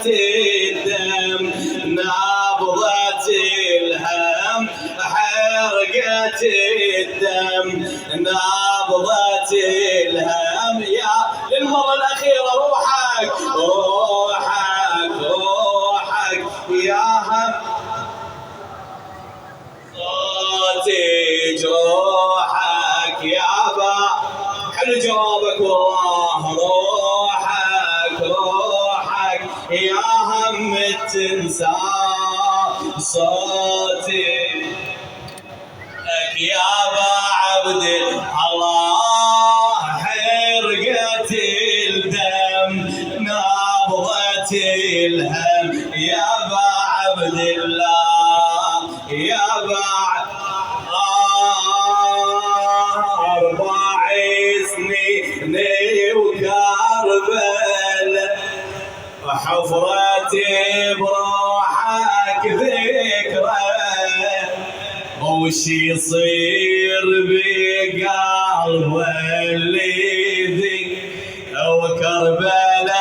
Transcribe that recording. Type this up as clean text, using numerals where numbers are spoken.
الدم نبضة الهم حرقة الدم نبضة الهم يا للمرة الأخيرة روحك روحك روحك يا هم صوتي جروحك يابا حلو جوابك والله روحك روحك يا هم تنسى صوتي يابا عبد الله حرقة الدم نبضة الهم يابا عبد الله يابا 4 سنين وكربلاء حفرتي بروحك ذكرى وش يصير بقلبه اللي ذي وكربلاء